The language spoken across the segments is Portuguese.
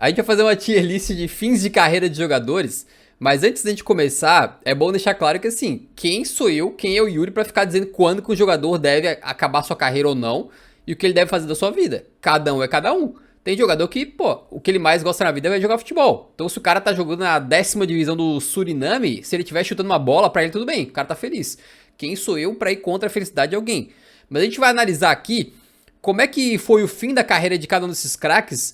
A gente vai fazer uma tier list de fins de carreira de jogadores, mas antes da gente começar, é bom deixar claro que assim, quem sou eu, quem é o Yuri pra ficar dizendo quando que o jogador deve acabar sua carreira ou não e o que ele deve fazer da sua vida. Cada um é cada um. Tem jogador que, pô, o que ele mais gosta na vida é jogar futebol. Então se o cara tá jogando na 10ª divisão do Suriname, se ele estiver chutando uma bola pra ele, tudo bem, o cara tá feliz. Quem sou eu pra ir contra a felicidade de alguém? Mas a gente vai analisar aqui como é que foi o fim da carreira de cada um desses craques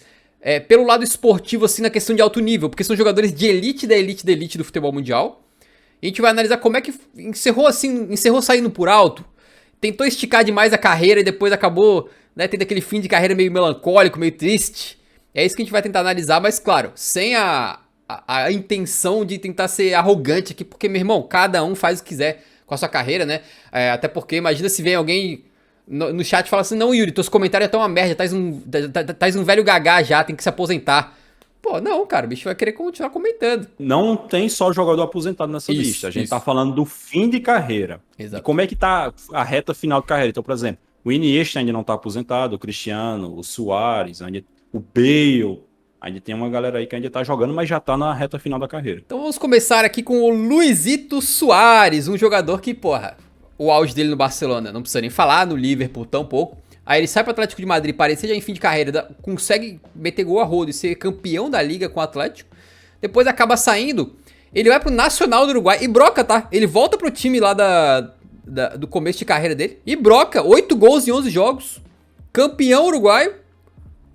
pelo lado esportivo, assim, na questão de alto nível, porque são jogadores de elite da elite da elite do futebol mundial. E a gente vai analisar como é que encerrou assim, encerrou saindo por alto, tentou esticar demais a carreira e depois acabou, né, tendo aquele fim de carreira meio melancólico, meio triste. É isso que a gente vai tentar analisar, mas claro, sem a intenção de tentar ser arrogante aqui, porque, meu irmão, cada um faz o que quiser com a sua carreira, né? Até porque, imagina se vem alguém no chat e fala assim, não, Yuri, teus comentários estão uma merda, tais um velho gagá já, tem que se aposentar. Pô, não, cara, o bicho vai querer continuar comentando. Não tem só jogador aposentado nessa lista. A gente tá falando do fim de carreira. Exato. De como é que tá a reta final de carreira. Então, por exemplo, o Iniesta ainda não tá aposentado, o Cristiano, o Suárez, o Bale. Ainda tem uma galera aí que ainda tá jogando, mas já tá na reta final da carreira. Então vamos começar aqui com o Luizito Soares, um jogador que, porra, o auge dele no Barcelona, não precisa nem falar, no Liverpool tampouco. Aí ele sai pro Atlético de Madrid, parecia já em fim de carreira, consegue meter gol a rodo e ser campeão da liga com o Atlético. Depois acaba saindo, ele vai pro Nacional do Uruguai e broca, tá? Ele volta pro time lá do começo de carreira dele e broca, 8 gols em 11 jogos, campeão uruguaio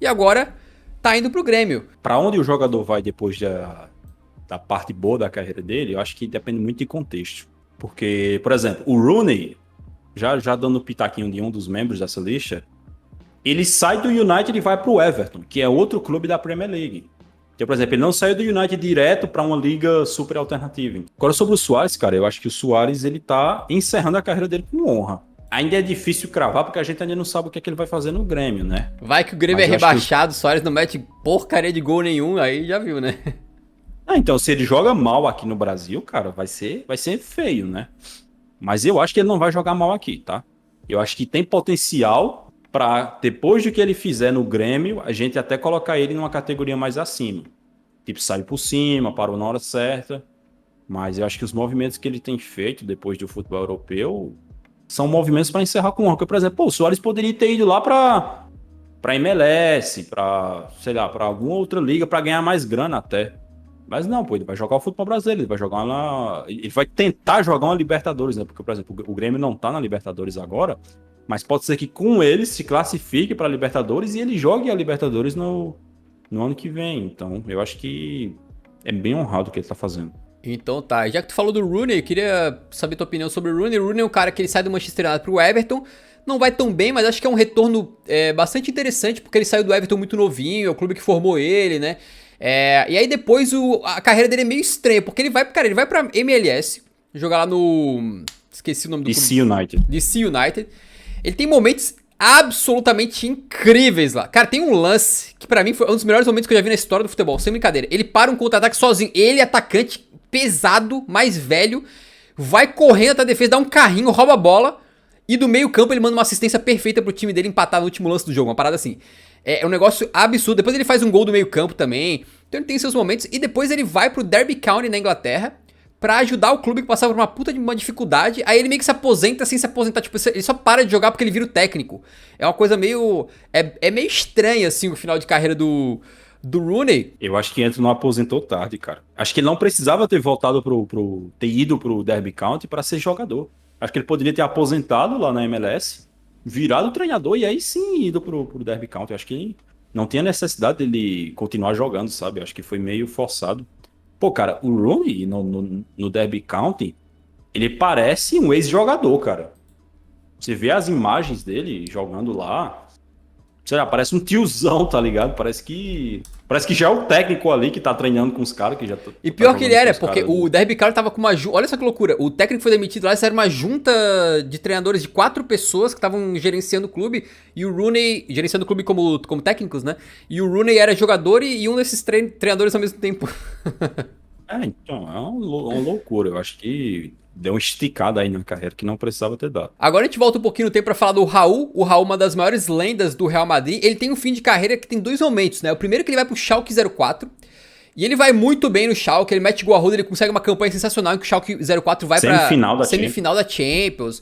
e agora tá indo pro Grêmio. Pra onde o jogador vai depois da parte boa da carreira dele, eu acho que depende muito de contexto. Porque, por exemplo, o Rooney, já dando pitaquinho de um dos membros dessa lista, ele sai do United e vai pro Everton, que é outro clube da Premier League. Então, por exemplo, ele não saiu do United direto para uma liga super alternativa. Agora, sobre o Suárez, cara, eu acho que o Suárez, ele tá encerrando a carreira dele com honra. Ainda é difícil cravar, porque a gente ainda não sabe o que é que ele vai fazer no Grêmio, né? Vai que o Grêmio é rebaixado, o Suárez não mete porcaria de gol nenhum, aí já viu, né? Então, se ele joga mal aqui no Brasil, cara, vai ser feio, né? Mas eu acho que ele não vai jogar mal aqui, tá? Eu acho que tem potencial para, depois do que ele fizer no Grêmio, a gente até colocar ele numa categoria mais acima. Tipo, sair por cima, parou na hora certa. Mas eu acho que os movimentos que ele tem feito depois do futebol europeu são movimentos para encerrar com honra. Por exemplo, o Suárez poderia ter ido lá para MLS, para, sei lá, para alguma outra liga, para ganhar mais grana até. Mas não, pô, ele vai jogar o futebol brasileiro, ele vai tentar jogar uma Libertadores, né? Porque, por exemplo, o Grêmio não tá na Libertadores agora, mas pode ser que com ele se classifique para a Libertadores e ele jogue a Libertadores no ano que vem. Então, eu acho que é bem honrado o que ele tá fazendo. Então tá, já que tu falou do Rooney, eu queria saber tua opinião sobre o Rooney. O Rooney é um cara que ele sai do Manchester United pro Everton, não vai tão bem, mas acho que é um retorno bastante interessante, porque ele saiu do Everton muito novinho, é o clube que formou ele, né? E aí depois a carreira dele é meio estranha, porque ele vai pra MLS, jogar lá no... esqueci o nome do clube. DC United. DC United. Ele tem momentos absolutamente incríveis lá. Cara, tem um lance que pra mim foi um dos melhores momentos que eu já vi na história do futebol, sem brincadeira. Ele para um contra-ataque sozinho, ele atacante pesado, mais velho, vai correndo até a defesa, dá um carrinho, rouba a bola e do meio campo ele manda uma assistência perfeita pro time dele empatar no último lance do jogo, uma parada assim. É um negócio absurdo. Depois ele faz um gol do meio campo também. Então ele tem seus momentos. E depois ele vai pro Derby County na Inglaterra pra ajudar o clube que passava por uma puta de uma dificuldade. Aí ele meio que se aposenta sem se aposentar. Tipo, ele só para de jogar porque ele vira o técnico. É uma coisa meio... É meio estranha, assim, o final de carreira do Rooney. Eu acho que entra não aposentou tarde, cara. Acho que ele não precisava ter voltado ter ido pro Derby County para ser jogador. Acho que ele poderia ter aposentado lá na MLS, virado treinador e aí sim ido pro Derby County. Eu acho que não tinha necessidade dele continuar jogando, sabe? Eu acho que foi meio forçado. Pô, cara, o Rooney no Derby County, ele parece um ex-jogador, cara. Você vê as imagens dele jogando lá, sei lá, parece um tiozão, tá ligado? Parece que já é o técnico ali que tá treinando com os caras que já E pior que ele era, porque o Derby County tava com uma junta. Olha só que loucura. O técnico foi demitido lá, isso era uma junta de treinadores de 4 pessoas que estavam gerenciando o clube. E o Rooney, gerenciando o clube como técnicos, né? E o Rooney era jogador e um desses treinadores ao mesmo tempo. Então, é uma loucura. Eu acho que deu uma esticada aí na carreira que não precisava ter dado. Agora a gente volta um pouquinho no tempo pra falar do Raul. O Raul, uma das maiores lendas do Real Madrid. Ele tem um fim de carreira que tem dois momentos, né? O primeiro é que ele vai pro Schalke 04. E ele vai muito bem no Schalke, ele mete gol a roda, ele consegue uma campanha sensacional em que o Schalke 04 vai pra semifinal da Champions.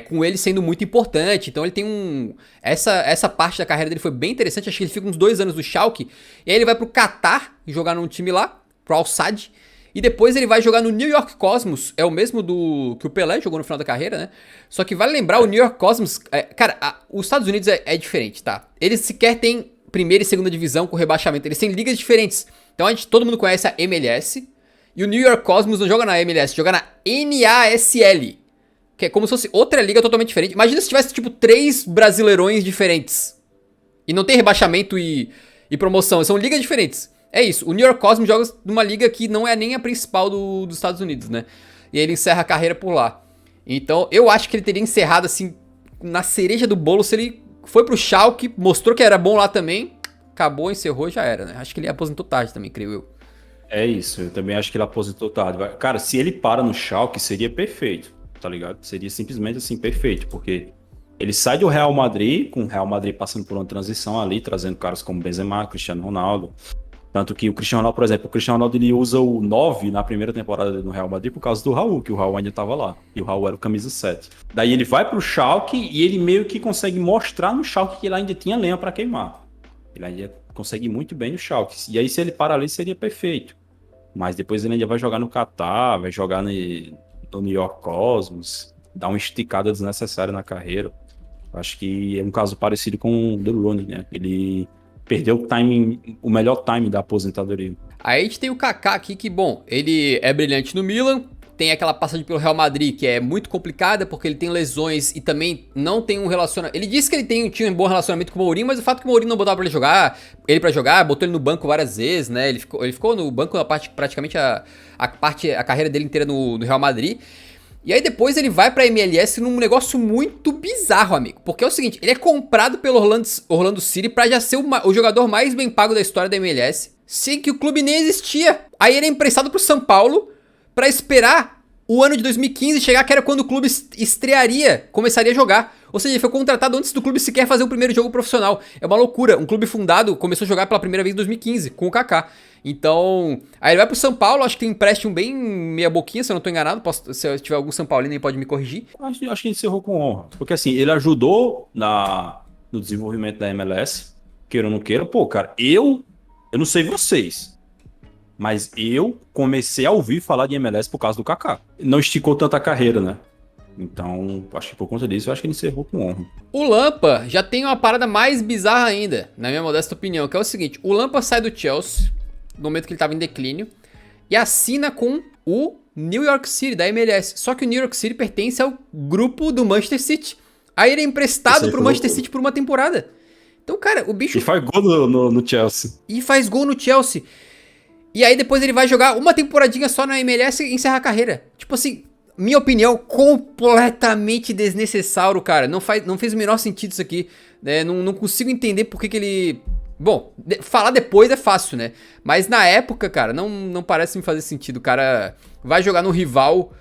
Com ele sendo muito importante. Então ele tem essa parte da carreira dele foi bem interessante. Acho que ele fica uns 2 anos no Schalke. E aí ele vai pro Qatar jogar num time lá, pro Al Sadd. E depois ele vai jogar no New York Cosmos. É o mesmo que o Pelé jogou no final da carreira, né? Só que vale lembrar, o New York Cosmos... os Estados Unidos é diferente, tá? Eles sequer têm primeira e segunda divisão com rebaixamento. Eles têm ligas diferentes. Então todo mundo conhece a MLS. E o New York Cosmos não joga na MLS, joga na NASL. Que é como se fosse outra liga totalmente diferente. Imagina se tivesse, tipo, 3 brasileirões diferentes. E não tem rebaixamento e promoção. São ligas diferentes. É isso. O New York Cosmos joga numa liga que não é nem a principal dos Estados Unidos, né? E aí ele encerra a carreira por lá. Então, eu acho que ele teria encerrado, assim, na cereja do bolo se ele foi pro Schalke, mostrou que era bom lá também. Acabou, encerrou, já era, né? Acho que ele aposentou tarde também, creio eu. É isso, eu também acho que ele aposentou tarde. Cara, se ele para no Schalke, seria perfeito, tá ligado? Seria simplesmente assim, perfeito, porque ele sai do Real Madrid, com o Real Madrid passando por uma transição ali, trazendo caras como Benzema, Cristiano Ronaldo. Tanto que o Cristiano Ronaldo, por exemplo, o Cristiano Ronaldo ele usa o 9 na primeira temporada no Real Madrid por causa do Raul, que o Raul ainda estava lá. E o Raul era o camisa 7. Daí ele vai pro Schalke e ele meio que consegue mostrar no Schalke que ele ainda tinha lenha para queimar. Ele ainda consegue muito bem no Schalke. E aí se ele para ali seria perfeito. Mas depois ele ainda vai jogar no Qatar, vai jogar no New York Cosmos, dar uma esticada desnecessária na carreira. Acho que é um caso parecido com o De Rooney, né? Ele perdeu o melhor timing da aposentadoria. Aí a gente tem o Kaká aqui que, bom, ele é brilhante no Milan, tem aquela passagem pelo Real Madrid que é muito complicada porque ele tem lesões e também não tem um relacionamento. Ele disse que ele tinha um bom relacionamento com o Mourinho, mas o fato que o Mourinho não botava ele pra jogar, botou ele no banco várias vezes, né? Ele ficou no banco praticamente a carreira dele inteira no Real Madrid. E aí depois ele vai pra MLS num negócio muito bizarro, amigo. Porque é o seguinte, ele é comprado pelo Orlando City pra já ser o jogador mais bem pago da história da MLS, sem que o clube nem existia. Aí ele é emprestado pro São Paulo pra esperar o ano de 2015 chegar, que era quando o clube começaria a jogar. Ou seja, ele foi contratado antes do clube sequer fazer o primeiro jogo profissional. É uma loucura. Um clube fundado começou a jogar pela primeira vez em 2015, com o Kaká. Então, aí ele vai pro São Paulo, acho que tem um empréstimo bem meia boquinha, se eu não tô enganado. Se eu tiver algum São Paulino aí pode me corrigir. Acho que ele encerrou com honra. Porque assim, ele ajudou no desenvolvimento da MLS, queira ou não queira. Pô, cara, eu não sei vocês, mas eu comecei a ouvir falar de MLS por causa do Kaká. Não esticou tanta a carreira, né? Então, acho que por conta disso, eu acho que ele encerrou com honra. O Lampa já tem uma parada mais bizarra ainda, na minha modesta opinião, que é o seguinte. O Lampa sai do Chelsea, no momento que ele tava em declínio, e assina com o New York City, da MLS. Só que o New York City pertence ao grupo do Manchester City. Aí ele é emprestado pro Manchester City por uma temporada. Então, cara, o bicho... E faz gol no Chelsea. E faz gol no Chelsea. E aí depois ele vai jogar uma temporadinha só na MLS e encerra a carreira. Tipo assim, minha opinião, completamente desnecessário, cara. Não fez o menor sentido isso aqui. Né? Não consigo entender por que ele... Bom, falar depois é fácil, né? Mas na época, cara, não parece me fazer sentido. O cara vai jogar no rival,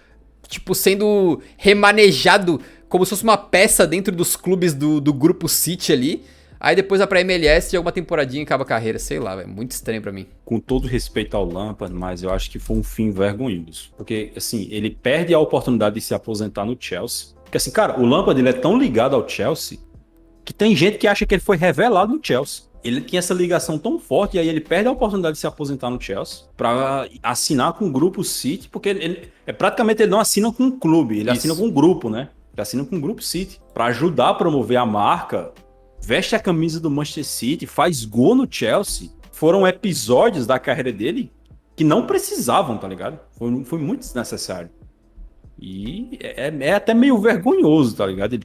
tipo, sendo remanejado como se fosse uma peça dentro dos clubes do grupo City ali. Aí depois vai pra MLS, joga uma temporadinha e acaba a carreira. Sei lá, velho. Muito estranho pra mim. Com todo respeito ao Lampard, mas eu acho que foi um fim vergonhoso. Porque, assim, ele perde a oportunidade de se aposentar no Chelsea. Porque, assim, cara, o Lampard, ele é tão ligado ao Chelsea que tem gente que acha que ele foi revelado no Chelsea. Ele tinha essa ligação tão forte e aí ele perde a oportunidade de se aposentar no Chelsea pra assinar com o grupo City, porque praticamente ele não assina com um clube, ele assina com um grupo, né? Ele assina com o grupo City pra ajudar a promover a marca. Veste a camisa do Manchester City, faz gol no Chelsea. Foram episódios da carreira dele que não precisavam, tá ligado? Foi muito desnecessário. E é até meio vergonhoso, tá ligado?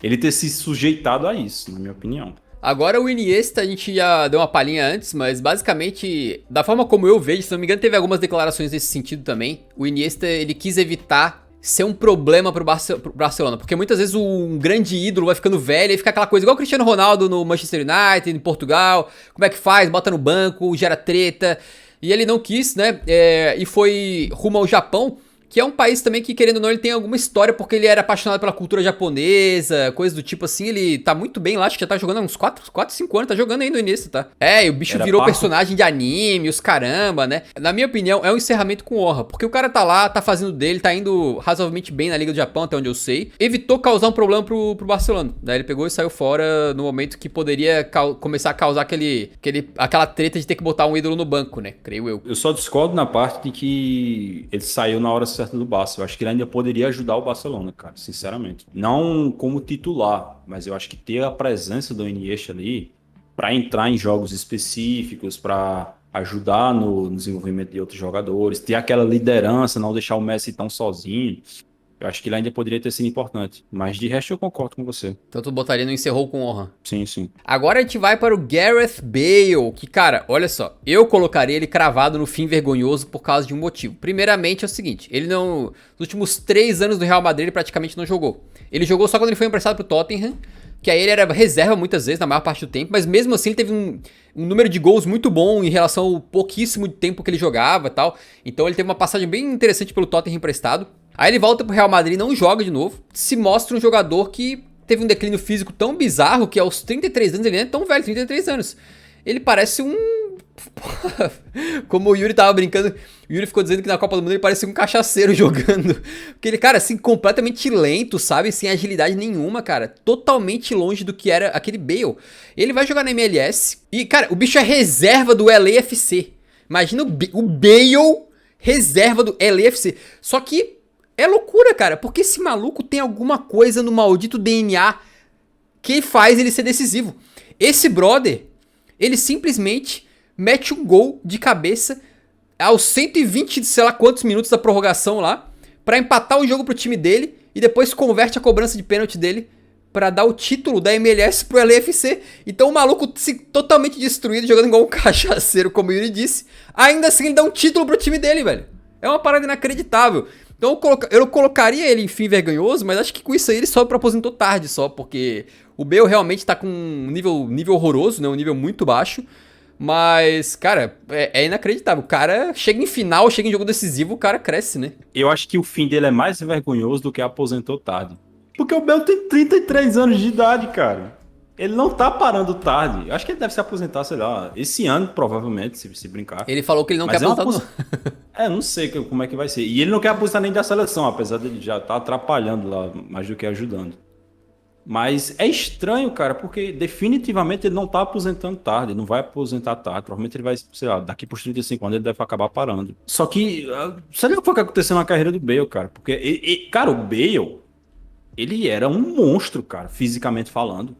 Ele ter se sujeitado a isso, na minha opinião. Agora o Iniesta, a gente já deu uma palhinha antes, mas basicamente, da forma como eu vejo, se não me engano, teve algumas declarações nesse sentido também. O Iniesta, ele quis evitar ser um problema pro Barcelona, porque muitas vezes um grande ídolo vai ficando velho e fica aquela coisa igual o Cristiano Ronaldo no Manchester United, em Portugal, como é que faz, bota no banco, gera treta, e ele não quis, né, e foi rumo ao Japão, que é um país também que, querendo ou não, ele tem alguma história, porque ele era apaixonado pela cultura japonesa, coisa do tipo assim, ele tá muito bem lá, acho que já tá jogando há uns 4, 5 anos, tá jogando aí no início, tá? É, e o bicho virou personagem de anime, os caramba, né? Na minha opinião, é um encerramento com honra, porque o cara tá lá, tá fazendo dele, tá indo razoavelmente bem na Liga do Japão, até onde eu sei. Evitou causar um problema pro Barcelona, daí ele pegou e saiu fora no momento que poderia começar a causar aquela treta de ter que botar um ídolo no banco, né? Creio eu. Eu só discordo na parte de que ele saiu na hora certa do Barça. Eu acho que ele ainda poderia ajudar o Barcelona, cara, sinceramente. Não como titular, mas eu acho que ter a presença do Iniesta ali para entrar em jogos específicos, para ajudar no desenvolvimento de outros jogadores, ter aquela liderança, não deixar o Messi tão sozinho. Eu acho que ele ainda poderia ter sido importante. Mas de resto eu concordo com você. Então tu botaria no encerrou com honra. Sim, sim. Agora a gente vai para o Gareth Bale, que, cara, olha só, eu colocaria ele cravado no fim vergonhoso por causa de um motivo. Primeiramente é o seguinte, ele não... Nos últimos 3 anos do Real Madrid ele praticamente não jogou. Ele jogou só quando ele foi emprestado pro Tottenham, que aí ele era reserva muitas vezes, na maior parte do tempo, mas mesmo assim ele teve um número de gols muito bom em relação ao pouquíssimo tempo que ele jogava e tal. Então ele teve uma passagem bem interessante pelo Tottenham emprestado. Aí ele volta pro Real Madrid, não joga de novo, se mostra um jogador que teve um declínio físico tão bizarro que aos 33 anos, ele não é tão velho, 33 anos. Ele parece um... Como o Yuri tava brincando, o Yuri ficou dizendo que na Copa do Mundo ele parecia um cachaceiro jogando. Porque ele, cara, assim, completamente lento, sabe? Sem agilidade nenhuma, cara. Totalmente longe do que era aquele Bale. Ele vai jogar na MLS e, cara, o bicho é reserva do LAFC. Imagina o Bale reserva do LAFC. Só que é loucura, cara, porque esse maluco tem alguma coisa no maldito DNA que faz ele ser decisivo. Esse brother, ele simplesmente mete um gol de cabeça aos 120, sei lá quantos minutos da prorrogação lá, pra empatar o jogo pro time dele e depois converte a cobrança de pênalti dele pra dar o título da MLS pro LAFC. Então o maluco totalmente destruído, jogando igual um cachaceiro, como o Yuri disse, ainda assim ele dá um título pro time dele, velho. É uma parada inacreditável. Então eu colocaria ele em fim vergonhoso, mas acho que com isso aí ele sobe pra aposentou tarde só, porque o Bale realmente tá com um nível horroroso, né? Um nível muito baixo. Mas, cara, é inacreditável. O cara chega em final, chega em jogo decisivo, o cara cresce, né? Eu acho que o fim dele é mais vergonhoso do que aposentou tarde. Porque o Bale tem 33 anos de idade, cara. Ele não tá parando tarde. Eu acho que ele deve se aposentar, sei lá, esse ano, provavelmente, se brincar. Ele falou que ele não quer aposentar. Não sei como é que vai ser. E ele não quer aposentar nem da seleção, apesar dele já estar atrapalhando lá, mais do que ajudando. Mas é estranho, cara, porque definitivamente ele não tá aposentando tarde, ele não vai aposentar tarde. Provavelmente ele vai, sei lá, daqui por 35 anos ele deve acabar parando. Só que, sabe o que foi que aconteceu na carreira do Bale, cara? Porque, cara, o Bale, ele era um monstro, cara, fisicamente falando.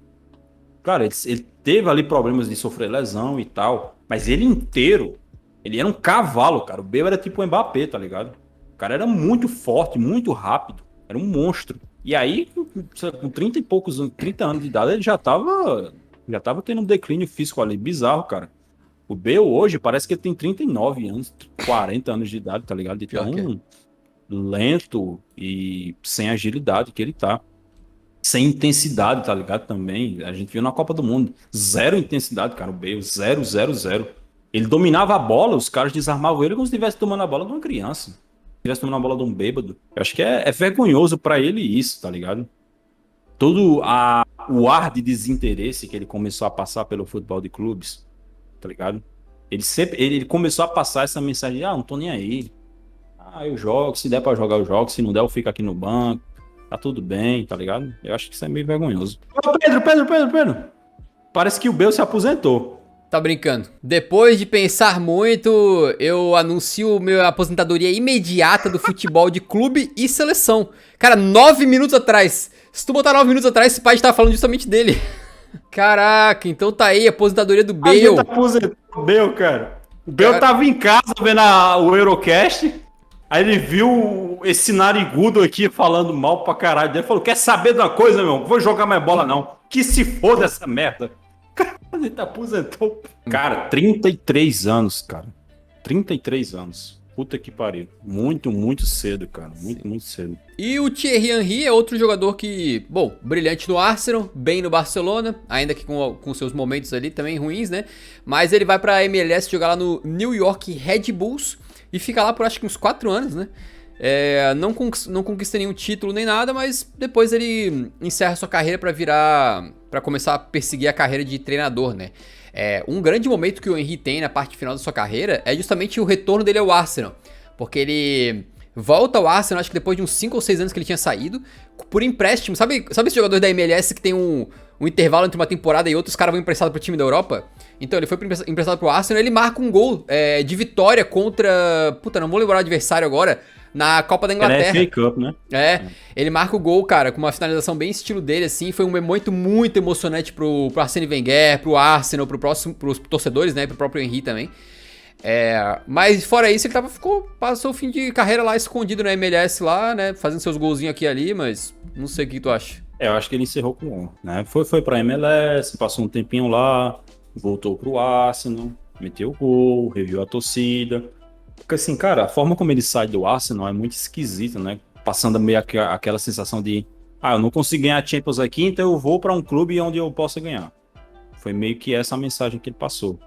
Cara, ele teve ali problemas de sofrer lesão e tal, mas ele inteiro, ele era um cavalo, cara. O Bale era tipo o Mbappé, tá ligado? O cara era muito forte, muito rápido, era um monstro. E aí, com 30 e poucos anos, 30 anos de idade, ele já tava tendo um declínio físico ali, bizarro, cara. O Bale hoje parece que ele tem 39 anos, 40 anos de idade, tá ligado? De tão lento e sem agilidade que ele tá. Sem intensidade, tá ligado? Também. A gente viu na Copa do Mundo. Zero intensidade, cara. O Bale, 0, 0, 0. Ele dominava a bola, os caras desarmavam ele como se estivesse tomando a bola de uma criança. Se estivesse tomando a bola de um bêbado. Eu acho que é vergonhoso pra ele isso, tá ligado? Todo o ar de desinteresse que ele começou a passar pelo futebol de clubes, tá ligado? Ele começou a passar essa mensagem de, não tô nem aí. Eu jogo, se der pra jogar eu jogo, se não der eu fico aqui no banco. Tá tudo bem, tá ligado? Eu acho que isso é meio vergonhoso. Ô, Pedro. Parece que o Bale se aposentou. Tá brincando. Depois de pensar muito, eu anuncio minha aposentadoria imediata do futebol de clube e seleção. Cara, 9 minutos atrás. Se tu botar 9 minutos atrás, esse pai estava falando justamente dele. Caraca, então tá aí a aposentadoria do Bale. A gente aposentou o Bale, cara. O Bale tava em casa vendo o Eurocast. Aí ele viu esse narigudo aqui falando mal pra caralho. Ele falou, quer saber de uma coisa, meu irmão? Vou jogar mais bola, não. Que se foda essa merda. Cara, ele aposentou. Cara, 33 anos, cara. 33 anos. Puta que pariu. Muito, muito cedo, cara. Muito, muito cedo. E o Thierry Henry é outro jogador que, bom, brilhante no Arsenal, bem no Barcelona, ainda que com seus momentos ali também ruins, né? Mas ele vai pra MLS jogar lá no New York Red Bulls. E fica lá por acho que uns 4 anos, né? Não conquista nenhum título nem nada, mas depois ele encerra sua carreira para começar a perseguir a carreira de treinador, né? Um grande momento que o Henry tem na parte final da sua carreira é justamente o retorno dele ao Arsenal, porque ele volta ao Arsenal, acho que depois de uns 5 ou 6 anos que ele tinha saído, por empréstimo. Sabe esse jogador da MLS que tem um intervalo entre uma temporada e outra, os caras vão emprestados pro time da Europa? Então, ele foi emprestado pro Arsenal e ele marca um gol de vitória contra... Puta, não vou lembrar o adversário agora, na Copa da Inglaterra. FA Cup, né? Ele marca o gol, cara, com uma finalização bem estilo dele, assim. Foi um momento muito emocionante pro Arsene Wenger, pro Arsenal, pros torcedores, né? Pro próprio Henry também. Mas fora isso, ele passou o fim de carreira lá escondido na MLS lá, né? Fazendo seus golzinhos aqui e ali, mas não sei o que tu acha. Eu acho que ele encerrou com honra, né? Foi pra MLS, passou um tempinho lá, voltou pro Arsenal, meteu o gol, reviu a torcida. Porque assim, cara, a forma como ele sai do Arsenal é muito esquisita, né? Passando meio aquela sensação de eu não consigo ganhar Champions aqui, então eu vou pra um clube onde eu possa ganhar. Foi meio que essa a mensagem que ele passou.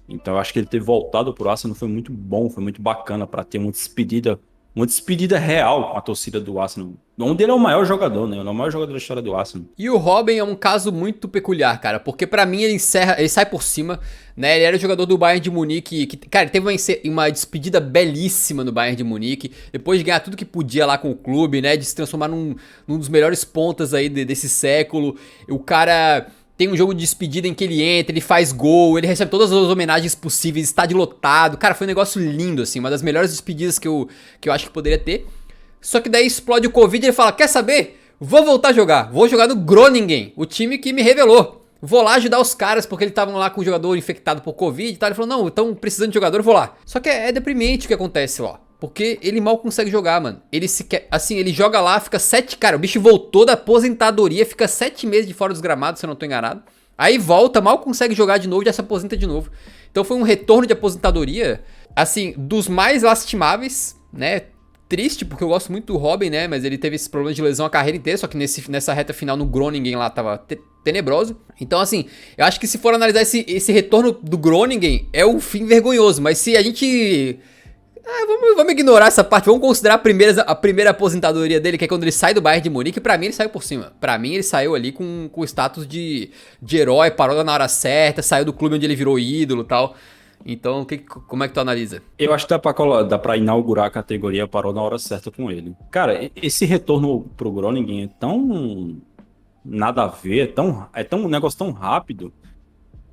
Então eu acho que ele ter voltado pro Arsenal foi muito bom, foi muito bacana pra ter uma despedida real com a torcida do Arsenal. Onde ele é o maior jogador, né? Ele é o maior jogador da história do Arsenal. E o Robben é um caso muito peculiar, cara, porque pra mim ele sai por cima, né? Ele era jogador do Bayern de Munique, cara, ele teve uma despedida belíssima no Bayern de Munique, depois de ganhar tudo que podia lá com o clube, né? De se transformar num dos melhores pontas aí desse século. O cara tem um jogo de despedida em que ele entra, ele faz gol, ele recebe todas as homenagens possíveis, estádio lotado. Cara, foi um negócio lindo, assim, uma das melhores despedidas que eu acho que poderia ter. Só que daí explode o Covid e ele fala, quer saber? Vou voltar a jogar, vou jogar no Groningen, o time que me revelou. Vou lá ajudar os caras, porque eles estavam lá com o jogador infectado por Covid e tal. Ele falou, não, estão precisando de jogador, eu vou lá. Só que é deprimente o que acontece lá. Porque ele mal consegue jogar, mano. Ele joga lá, fica 7... Cara, o bicho voltou da aposentadoria, fica 7 meses de fora dos gramados, se eu não tô enganado. Aí volta, mal consegue jogar de novo e já se aposenta de novo. Então foi um retorno de aposentadoria, assim, dos mais lastimáveis, né? Triste, porque eu gosto muito do Robben, né? Mas ele teve esse problema de lesão a carreira inteira, só que nessa reta final no Groningen lá tava tenebroso. Então, assim, eu acho que se for analisar esse retorno do Groningen, é um fim vergonhoso. Mas se a gente... vamos ignorar essa parte, vamos considerar a primeira aposentadoria dele, que é quando ele sai do Bayern de Munique. Pra mim ele saiu por cima, pra mim ele saiu ali com o status de herói, parou na hora certa, saiu do clube onde ele virou ídolo e tal. Então, como é que tu analisa? Eu acho que dá pra inaugurar a categoria parou na hora certa com ele. Cara, esse retorno pro Groningen é tão nada a ver, é um negócio tão rápido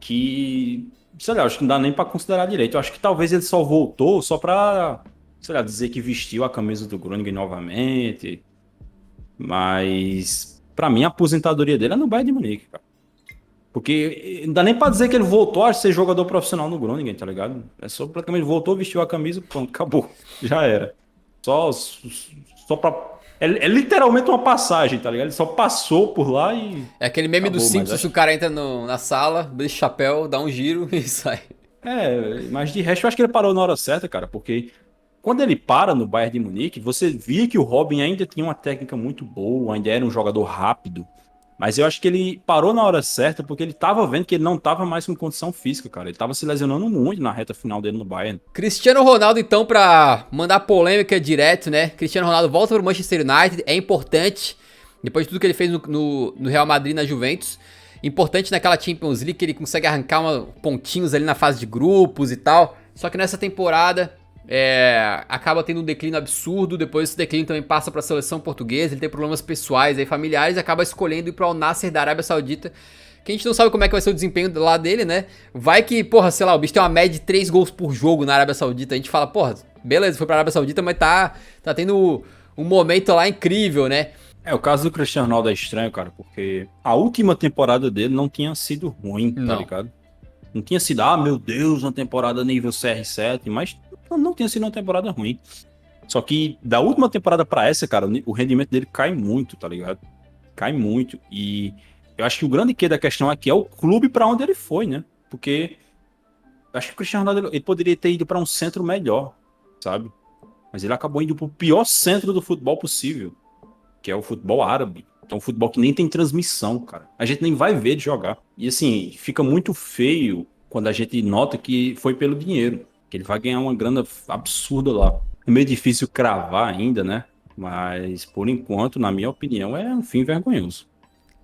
que... Sei lá, acho que não dá nem pra considerar direito. Eu acho que talvez ele só voltou só pra, sei lá, dizer que vestiu a camisa do Groningen novamente. Mas, pra mim, a aposentadoria dele é no Bayern de Munique, cara. Porque não dá nem pra dizer que ele voltou a ser jogador profissional no Groningen, tá ligado? É só praticamente voltou, vestiu a camisa, pronto, acabou. Já era. Só pra... É literalmente uma passagem, tá ligado? Ele só passou por lá e... É aquele meme do Simpsons, o cara entra na sala, deixa o chapéu, dá um giro e sai. Mas de resto eu acho que ele parou na hora certa, cara, porque quando ele para no Bayern de Munique, você via que o Robben ainda tinha uma técnica muito boa, ainda era um jogador rápido, mas eu acho que ele parou na hora certa porque ele tava vendo que ele não tava mais com condição física, cara. Ele tava se lesionando muito na reta final dele no Bayern. Cristiano Ronaldo, então, pra mandar polêmica direto, né? Cristiano Ronaldo volta pro Manchester United, é importante, depois de tudo que ele fez no Real Madrid, na Juventus. Importante naquela Champions League que ele consegue arrancar pontinhos ali na fase de grupos e tal. Só que nessa temporada acaba tendo um declínio absurdo. Depois esse declínio também passa para a seleção portuguesa. Ele tem problemas pessoais aí, familiares, e acaba escolhendo ir para o Al Nassr da Arábia Saudita, que a gente não sabe como é que vai ser o desempenho lá dele, né? Vai que, porra, sei lá, o bicho tem uma média de 3 gols por jogo na Arábia Saudita. A gente fala, porra, beleza, foi pra Arábia Saudita, mas tá tendo um momento lá incrível, né? O caso do Cristiano Ronaldo é estranho, cara, porque a última temporada dele não tinha sido ruim, tá ligado? Não tinha sido, meu Deus, uma temporada nível CR7, mas não tinha sido uma temporada ruim. Só que da última temporada pra essa, cara, o rendimento dele cai muito, tá ligado? Cai muito. E eu acho que o grande quê da questão aqui é o clube pra onde ele foi, né? Porque eu acho que o Cristiano Ronaldo ele poderia ter ido pra um centro melhor, sabe? Mas ele acabou indo pro pior centro do futebol possível, que é o futebol árabe. Então, um futebol que nem tem transmissão, cara. A gente nem vai ver de jogar. E assim, fica muito feio quando a gente nota que foi pelo dinheiro, que ele vai ganhar uma grana absurda lá. É meio difícil cravar ainda, né? Mas, por enquanto, na minha opinião, é um fim vergonhoso.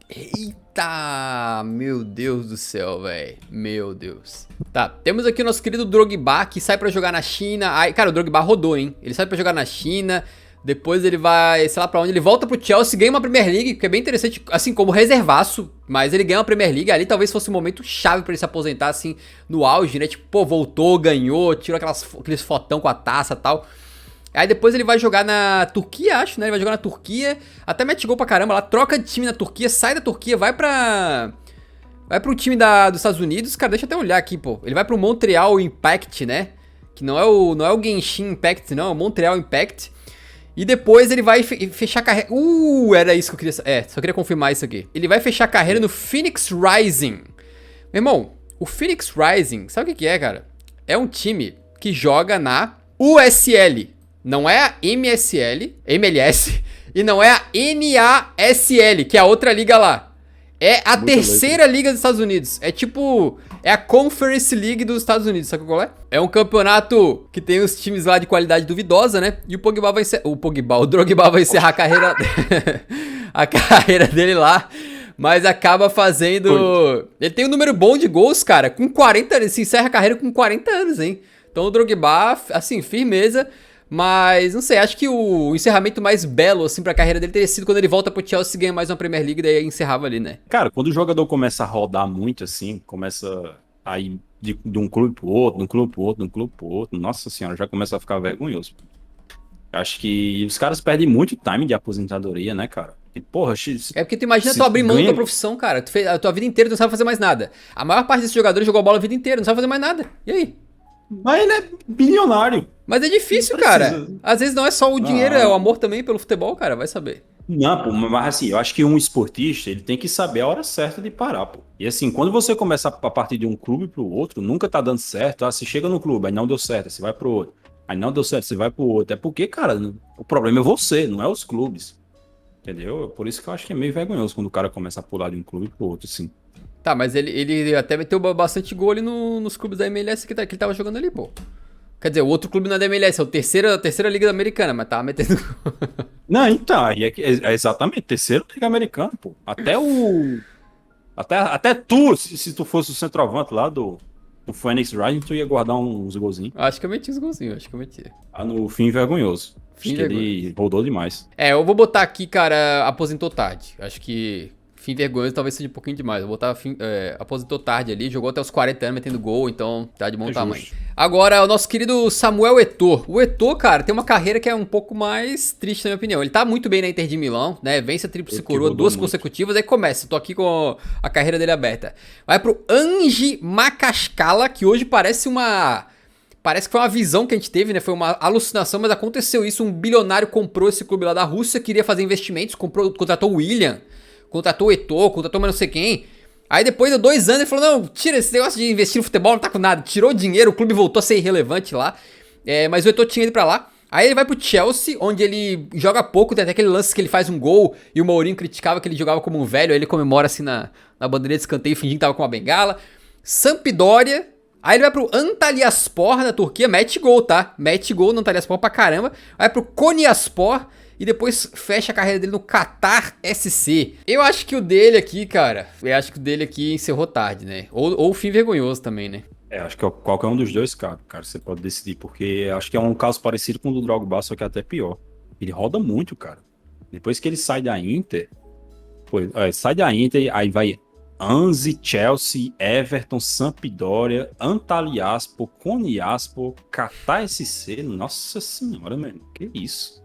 Eita, meu Deus do céu, velho. Meu Deus. Tá, temos aqui o nosso querido Drogba, que sai pra jogar na China. Ai, cara, o Drogba rodou, hein? Ele sai pra jogar na China, depois ele vai, sei lá pra onde, ele volta pro Chelsea, ganha uma Premier League, que é bem interessante, assim, como reservaço, mas ele ganha uma Premier League, ali talvez fosse um momento chave pra ele se aposentar, assim, no auge, né? Tipo, pô, voltou, ganhou, tirou aqueles fotão com a taça e tal. Aí depois ele vai jogar na Turquia, acho, né? Ele vai jogar na Turquia, até mete gol pra caramba lá, troca de time na Turquia, sai da Turquia, vai pro time dos Estados Unidos. Cara, deixa eu até olhar aqui, pô. Ele vai pro Montreal Impact, né? Que não é o Genshin Impact, não, é o Montreal Impact. E depois ele vai fechar a carreira... era isso que eu queria... só queria confirmar isso aqui. Ele vai fechar a carreira no Phoenix Rising. Meu irmão, o Phoenix Rising, sabe o que é, cara? É um time que joga na USL. Não é a MLS, e não é a NASL, que é a outra liga lá. É a terceira liga dos Estados Unidos. É tipo... É a Conference League dos Estados Unidos, sabe qual é? É um campeonato que tem os times lá de qualidade duvidosa, né? E o Drogba vai encerrar a carreira... a carreira dele lá. Mas acaba fazendo... Ele tem um número bom de gols, cara. Com 40 anos. Ele se encerra a carreira com 40 anos, hein? Então o Drogba, assim, firmeza... Mas, não sei, acho que o encerramento mais belo, assim, pra carreira dele teria sido quando ele volta pro Chelsea e ganha mais uma Premier League, daí encerrava ali, né? Cara, quando o jogador começa a rodar muito, assim, começa a ir de um clube pro outro, de um clube pro outro, de um clube pro outro, nossa senhora, já começa a ficar vergonhoso. Acho que os caras perdem muito time de aposentadoria, né, cara? E, porra, É porque tu imagina tu abrir mão da tua profissão, cara. Tu fez a tua vida inteira, tu não sabe fazer mais nada. A maior parte desses jogadores jogou a bola a vida inteira, não sabe fazer mais nada. E aí? Mas ele é bilionário. Mas é difícil, cara. Às vezes não é só o dinheiro, é o amor também pelo futebol, cara. Vai saber. Não, pô, mas assim, eu acho que um esportista, ele tem que saber a hora certa de parar, pô. E assim, quando você começa a partir de um clube pro outro, nunca tá dando certo. Ah, você chega no clube, aí não deu certo, você vai pro outro. Aí não deu certo, você vai pro outro. É porque, cara, o problema é você, não é os clubes. Entendeu? Por isso que eu acho que é meio vergonhoso quando o cara começa a pular de um clube pro outro, assim. Tá, mas ele até meteu bastante gol ali nos clubes da MLS que ele tava jogando ali, pô. Quer dizer, o outro clube não é da MLS, é a terceira liga americana, mas tava metendo gol. Não, então, aí é exatamente, terceiro liga americano, pô. Até tu, se tu fosse o centroavante lá do Phoenix Rising, tu ia guardar uns golzinhos. Acho que eu meti os golzinhos, acho que eu meti. Ah, no fim, vergonhoso. Fim Acho que ele rodou demais. Eu vou botar aqui, cara, aposentou tarde. Acho que fim vergonhoso talvez seja um pouquinho demais. Eu vou botar aposentou tarde ali, jogou até os 40 anos metendo gol, então tá de bom tamanho. Justo. Agora, o nosso querido Samuel Eto'o. O Eto'o, cara, tem uma carreira que é um pouco mais triste, na minha opinião. Ele tá muito bem na Inter de Milão, né? Vence a tríplice coroa, 2 consecutivas, aí começa. Tô aqui com a carreira dele aberta. Vai pro Anji Makashkala, que hoje parece que foi uma visão que a gente teve, né? Foi uma alucinação, mas aconteceu isso. Um bilionário comprou esse clube lá da Rússia, queria fazer investimentos, contratou o William, contratou o Eto'o, contratou mais não sei quem. Aí depois de 2 anos ele falou, não, tira esse negócio de investir no futebol, não tá com nada. Tirou o dinheiro, o clube voltou a ser irrelevante lá. Mas o Eto'o tinha ido pra lá. Aí ele vai pro Chelsea, onde ele joga pouco, tem até aquele lance que ele faz um gol e o Mourinho criticava que ele jogava como um velho, aí ele comemora assim na bandeirinha de escanteio, fingindo que tava com uma bengala. Sampdoria. Aí ele vai pro Antalyaspor na Turquia, mete gol, tá? Mete gol no Antalyaspor pra caramba. Vai pro Konyaspor e depois fecha a carreira dele no Qatar SC. Eu acho que o dele aqui, cara, encerrou tarde, né? Ou fim vergonhoso também, né? Acho que qualquer um dos dois cabe, cara. Você pode decidir, porque acho que é um caso parecido com o do Drogba, só que até pior. Ele roda muito, cara. Depois que ele sai da Inter, aí vai Anzi, Chelsea, Everton, Sampdoria, Antalyaspor, Konyaspor, Qatar SC. Nossa senhora, mano. Que isso?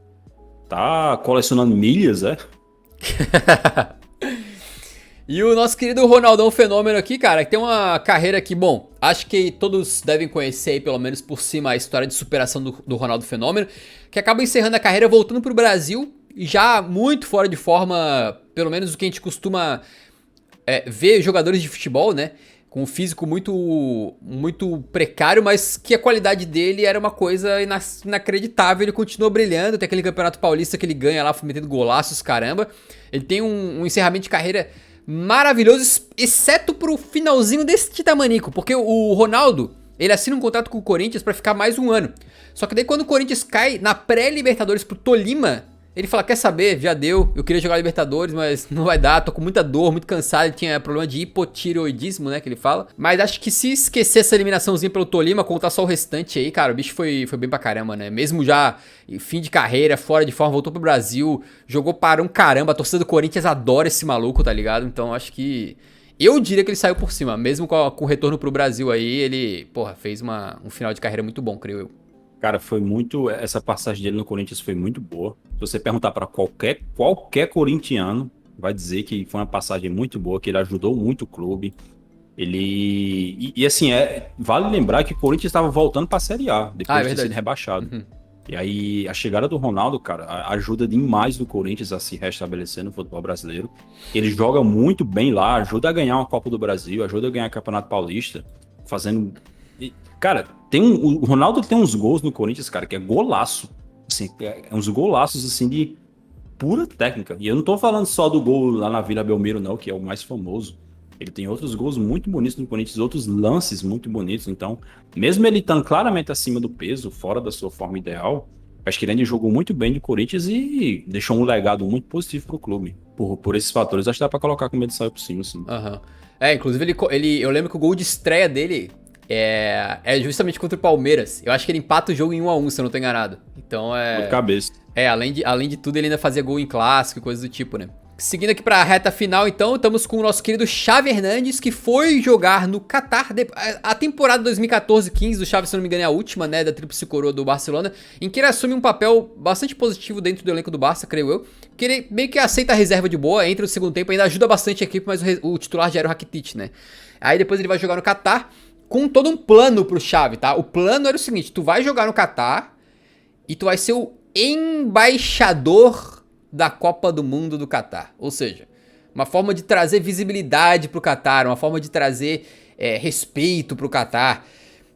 Tá colecionando milhas, é? E o nosso querido Ronaldão Fenômeno aqui, cara, que tem uma carreira que, bom, acho que todos devem conhecer aí, pelo menos por cima, a história de superação do Ronaldo Fenômeno, que acaba encerrando a carreira voltando pro Brasil, já muito fora de forma, pelo menos o que a gente costuma ver jogadores de futebol, né? Com um físico muito precário, mas que a qualidade dele era uma coisa inacreditável. Ele continuou brilhando, tem aquele campeonato paulista que ele ganha lá, metendo golaços, caramba. Ele tem um encerramento de carreira maravilhoso, exceto pro finalzinho desse Titamanico, porque o Ronaldo, ele assina um contrato com o Corinthians pra ficar mais um ano. Só que daí quando o Corinthians cai na pré-Libertadores pro Tolima, ele fala, quer saber, já deu, eu queria jogar Libertadores, mas não vai dar, tô com muita dor, muito cansado, ele tinha problema de hipotireoidismo, né, que ele fala. Mas acho que se esquecer essa eliminaçãozinha pelo Tolima, contar só o restante aí, cara, o bicho foi bem pra caramba, né, mesmo já fim de carreira, fora de forma, voltou pro Brasil, jogou para um caramba, a torcida do Corinthians adora esse maluco, tá ligado? Então acho que... Eu diria que ele saiu por cima, mesmo com o retorno pro Brasil aí, ele, porra, fez um final de carreira muito bom, creio eu. Cara, foi muito. Essa passagem dele no Corinthians foi muito boa. Se você perguntar para qualquer corintiano, vai dizer que foi uma passagem muito boa, que ele ajudou muito o clube. Ele. E assim, vale lembrar que o Corinthians estava voltando para a Série A, depois de ter sido rebaixado. Uhum. E aí, a chegada do Ronaldo, cara, ajuda demais o Corinthians a se restabelecer no futebol brasileiro. Ele joga muito bem lá, ajuda a ganhar uma Copa do Brasil, ajuda a ganhar o Campeonato Paulista, fazendo. Cara, o Ronaldo tem uns gols no Corinthians, cara, que é golaço. Assim, uns golaços, assim, de pura técnica. E eu não tô falando só do gol lá na Vila Belmiro, não, que é o mais famoso. Ele tem outros gols muito bonitos no Corinthians, outros lances muito bonitos. Então, mesmo ele estando claramente acima do peso, fora da sua forma ideal, acho que ele jogou muito bem de Corinthians e deixou um legado muito positivo pro clube. Por esses fatores, acho que dá pra colocar como ele saiu por cima, assim. Uhum. Inclusive eu lembro que o gol de estreia dele é justamente contra o Palmeiras. Eu acho que ele empata o jogo em 1-1, se eu não tô enganado. Então De cabeça. Além de tudo, ele ainda fazia gol em clássico e coisas do tipo, né? Seguindo aqui pra reta final, então, estamos com o nosso querido Xavi Hernandes, que foi jogar no Catar. A temporada 2014-15 do Xavi, se não me engano, é a última, né, da tríplice coroa do Barcelona, em que ele assume um papel bastante positivo dentro do elenco do Barça, creio eu, que ele meio que aceita a reserva de boa, entra no segundo tempo, ainda ajuda bastante a equipe, mas o titular já era o Rakitic, né? Aí depois ele vai jogar no Catar, com todo um plano pro Xavi, tá? O plano era o seguinte, tu vai jogar no Catar e tu vai ser o embaixador da Copa do Mundo do Catar. Ou seja, uma forma de trazer visibilidade pro Catar, uma forma de trazer respeito pro Catar.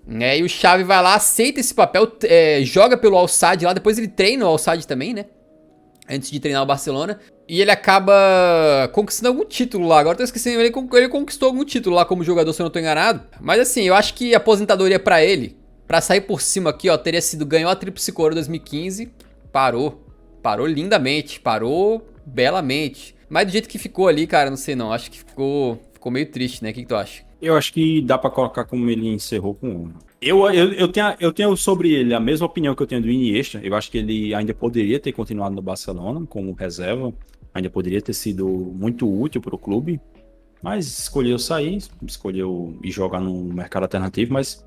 E o Xavi vai lá, aceita esse papel, joga pelo Al Sadd lá, depois ele treina o Al Sadd também, né? Antes de treinar o Barcelona. E ele acaba conquistando algum título lá. Agora eu tô esquecendo, ele conquistou algum título lá como jogador, se eu não tô enganado. Mas assim, eu acho que a aposentadoria pra ele, pra sair por cima aqui, ó, teria sido ganhou a Tríplice Coroa 2015, Parou lindamente, parou belamente. Mas do jeito que ficou ali, cara, não sei não. Acho que ficou meio triste, né? O que tu acha? Eu acho que dá pra colocar como ele encerrou com honra. Eu tenho sobre ele a mesma opinião que eu tenho do Iniesta. Eu acho que ele ainda poderia ter continuado no Barcelona como reserva. Ainda poderia ter sido muito útil para o clube. Mas escolheu sair, escolheu ir jogar no mercado alternativo. Mas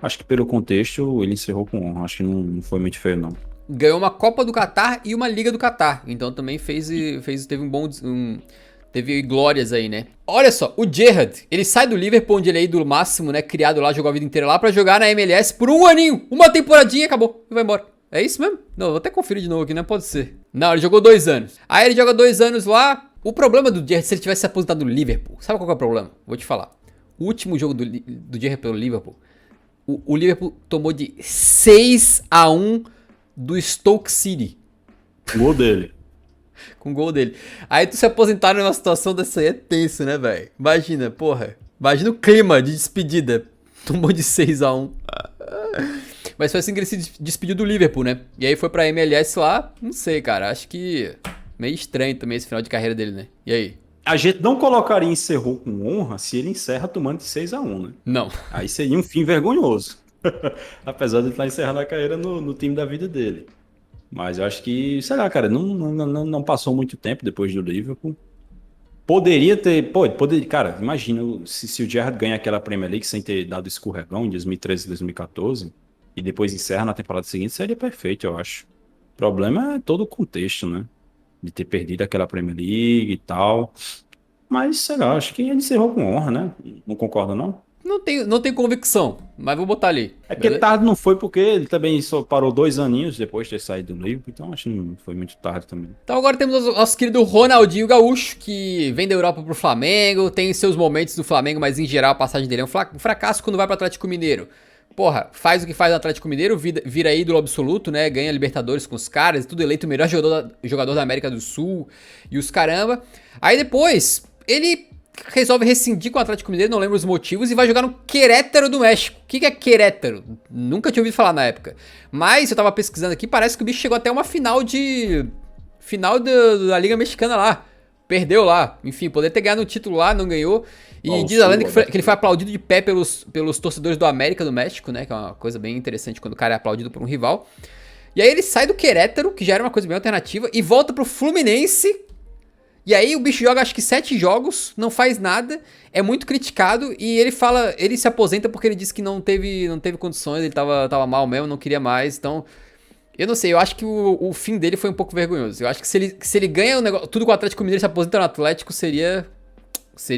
acho que pelo contexto ele encerrou com honra. Acho que não foi muito feio, não. Ganhou uma Copa do Catar e uma Liga do Catar. Então também teve teve glórias aí, né? Olha só, o Gerrard, ele sai do Liverpool, onde ele é ídolo máximo, né? Criado lá, jogou a vida inteira lá, pra jogar na MLS por um aninho. Uma temporadinha e acabou. E vai embora. É isso mesmo? Não, vou até conferir de novo aqui, não pode ser. Não, ele jogou 2 anos. Aí ele joga 2 anos lá. O problema do Gerrard, se ele tivesse se aposentado no Liverpool, sabe qual que é o problema? Vou te falar. O último jogo do Gerrard pelo Liverpool, o Liverpool tomou de 6-1 do Stoke City. Gol dele. Com o gol dele. Aí tu se aposentar numa situação dessa aí é tenso, né, velho? Imagina, porra. Imagina o clima de despedida. Tomou de 6-1. Mas foi assim que ele se despediu do Liverpool, né? E aí foi pra MLS lá, não sei, cara. Acho que meio estranho também esse final de carreira dele, né? E aí? A gente não colocaria encerrou com honra se ele encerra tomando de 6-1, né? Não. Aí seria um fim vergonhoso. Apesar de ele estar encerrando a carreira no time da vida dele. Mas eu acho que, sei lá, cara, não passou muito tempo depois do Liverpool. Poderia ter. Cara, imagina se o Gerrard ganha aquela Premier League sem ter dado escorregão em 2013 e 2014 e depois encerra na temporada seguinte, seria perfeito, eu acho. O problema é todo o contexto, né? De ter perdido aquela Premier League e tal. Mas, sei lá, acho que ele encerrou com honra, né? Não concorda, não? Não tenho convicção, mas vou botar ali. É porque tarde não foi, porque ele também só parou 2 aninhos depois de ter saído do Liverpool, então acho que não foi muito tarde também. Então agora temos o nosso querido Ronaldinho Gaúcho, que vem da Europa pro Flamengo, tem seus momentos do Flamengo, mas em geral a passagem dele é um fracasso quando vai pro Atlético Mineiro. Porra, faz o que faz no Atlético Mineiro, vira ídolo absoluto, né? Ganha Libertadores com os caras, tudo eleito o melhor jogador da América do Sul e os caramba. Aí depois, ele resolve rescindir com o Atlético Mineiro, não lembro os motivos, e vai jogar no Querétaro do México. O que é Querétaro? Nunca tinha ouvido falar na época. Mas eu tava pesquisando aqui, parece que o bicho chegou até uma final da Liga Mexicana lá. Perdeu lá. Enfim, poderia ter ganhado um título lá, não ganhou. E diz a lenda que ele foi aplaudido de pé pelos torcedores do América do México, né? Que é uma coisa bem interessante quando o cara é aplaudido por um rival. E aí ele sai do Querétaro, que já era uma coisa bem alternativa, e volta pro Fluminense. E aí o bicho joga acho que 7 jogos, não faz nada, é muito criticado e ele se aposenta porque ele disse que não teve condições, ele tava mal mesmo, não queria mais, então... Eu não sei, eu acho que o fim dele foi um pouco vergonhoso. Eu acho que se ele ganha tudo com o Atlético Mineiro e se aposenta no Atlético, seria